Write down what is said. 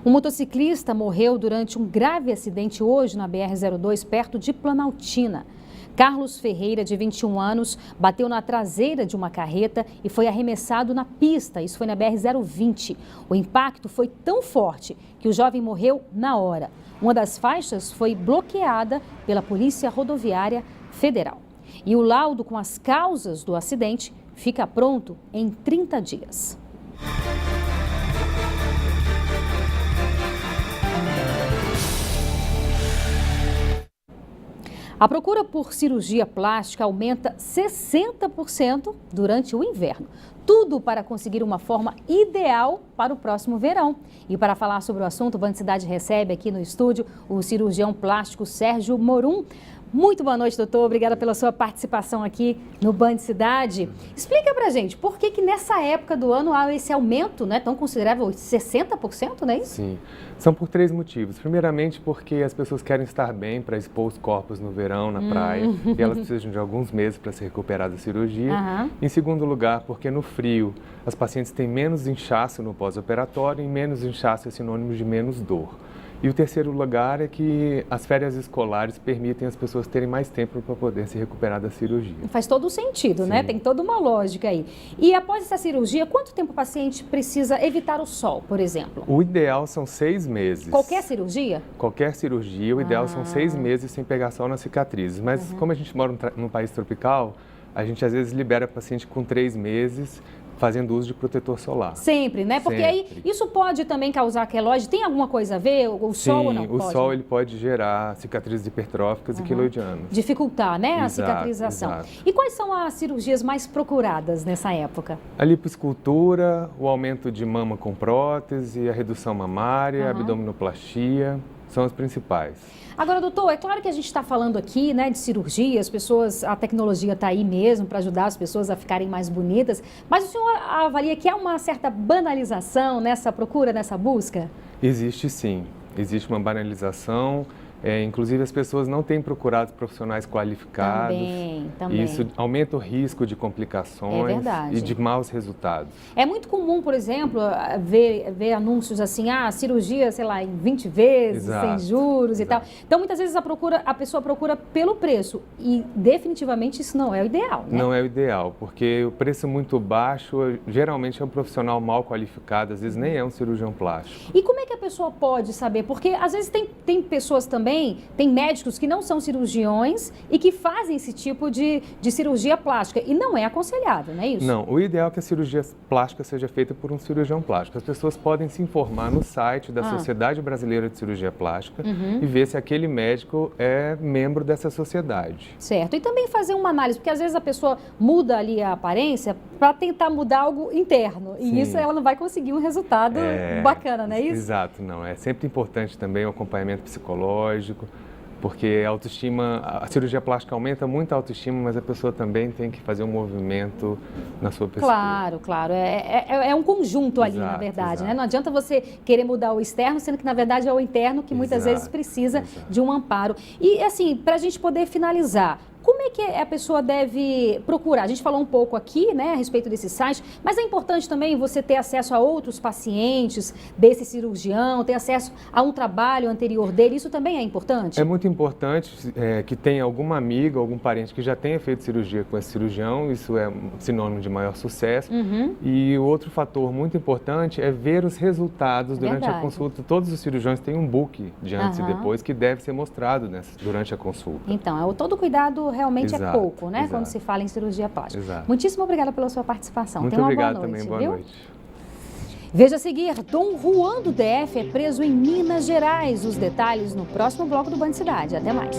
Um motociclista morreu durante um grave acidente hoje na BR-02, perto de Planaltina. Carlos Ferreira, de 21 anos, bateu na traseira de uma carreta e foi arremessado na pista. Isso foi na BR-020. O impacto foi tão forte que o jovem morreu na hora. Uma das faixas foi bloqueada pela Polícia Rodoviária Federal. E o laudo com as causas do acidente fica pronto em 30 dias. A procura por cirurgia plástica aumenta 60% durante o inverno. Tudo para conseguir uma forma ideal para o próximo verão. E para falar sobre o assunto, o Band Cidade recebe aqui no estúdio o cirurgião plástico Sérgio Morum. Muito boa noite, doutor. Obrigada pela sua participação aqui no Band Cidade. Explica pra gente, por que nessa época do ano há esse aumento, né, tão considerável, 60%, não é isso? Sim, são por 3 motivos. Primeiramente, porque as pessoas querem estar bem para expor os corpos no verão, na praia, e elas precisam de alguns meses para se recuperar da cirurgia. Em segundo lugar, porque no frio as pacientes têm menos inchaço no pós-operatório, e menos inchaço é sinônimo de menos dor. E o terceiro lugar é que as férias escolares permitem as pessoas terem mais tempo para poder se recuperar da cirurgia. Faz todo o sentido, Sim. né? Tem toda uma lógica aí. E após essa cirurgia, quanto tempo o paciente precisa evitar o sol, por exemplo? O ideal são 6 meses. Qualquer cirurgia? Qualquer cirurgia, o ideal são 6 meses sem pegar sol nas cicatrizes. Mas como a gente mora num país tropical, a gente às vezes libera o paciente com 3 meses, fazendo uso de protetor solar. Sempre, né? Porque aí isso pode também causar queloide. Tem alguma coisa a ver? O sol ou não? Sim, o sol ele pode gerar cicatrizes hipertróficas e queloidianas. Dificultar, né, a Exato, cicatrização. exato. E quais são as cirurgias mais procuradas nessa época? A lipoescultura, o aumento de mama com prótese, a redução mamária, a abdominoplastia, são as principais. Agora, doutor, é claro que a gente está falando aqui, né, de cirurgia, as pessoas, a tecnologia está aí mesmo para ajudar as pessoas a ficarem mais bonitas, mas o senhor avalia que há uma certa banalização nessa procura, nessa busca? Existe sim, existe uma banalização. Inclusive, as pessoas não têm procurado profissionais qualificados. Também. Isso aumenta o risco de complicações e de maus resultados. É muito comum, por exemplo, ver anúncios assim, cirurgia, sei lá, em 20 vezes, sem juros e tal. Então, muitas vezes a pessoa procura pelo preço e definitivamente isso não é o ideal, né? Não é o ideal, porque o preço muito baixo geralmente é um profissional mal qualificado, às vezes nem é um cirurgião plástico. E como é que a pessoa pode saber? Porque às vezes tem pessoas também, tem médicos que não são cirurgiões e que fazem esse tipo de cirurgia plástica e não é aconselhável, não é isso? Não, o ideal é que a cirurgia plástica seja feita por um cirurgião plástico. As pessoas podem se informar no site da Sociedade Brasileira de Cirurgia Plástica e ver se aquele médico é membro dessa sociedade. Certo, e também fazer uma análise, porque às vezes a pessoa muda ali a aparência para tentar mudar algo interno e isso ela não vai conseguir um resultado bacana, não é isso? Exato, não. É sempre importante também o acompanhamento psicológico, porque a autoestima, a cirurgia plástica aumenta muito a autoestima, mas a pessoa também tem que fazer um movimento na sua pessoa. Claro. É um conjunto ali, na verdade, né? Não adianta você querer mudar o externo, sendo que, na verdade, é o interno que muitas vezes precisa de um amparo. E, assim, para a gente poder finalizar, como é que a pessoa deve procurar? A gente falou um pouco aqui, né, a respeito desse site, mas é importante também você ter acesso a outros pacientes desse cirurgião, ter acesso a um trabalho anterior dele, isso também é importante? É muito importante que tenha alguma amiga, algum parente que já tenha feito cirurgia com esse cirurgião, isso é sinônimo de maior sucesso. E o outro fator muito importante é ver os resultados durante a consulta. Todos os cirurgiões têm um book de antes e depois que deve ser mostrado durante a consulta. Então, todo cuidado realmente é pouco, né? Quando se fala em cirurgia plástica. Muitíssimo obrigada pela sua participação. Muito Tenha uma obrigado boa noite, também, boa noite. Veja a seguir, Dom Juan do DF é preso em Minas Gerais. Os detalhes no próximo bloco do Band Cidade. Até mais.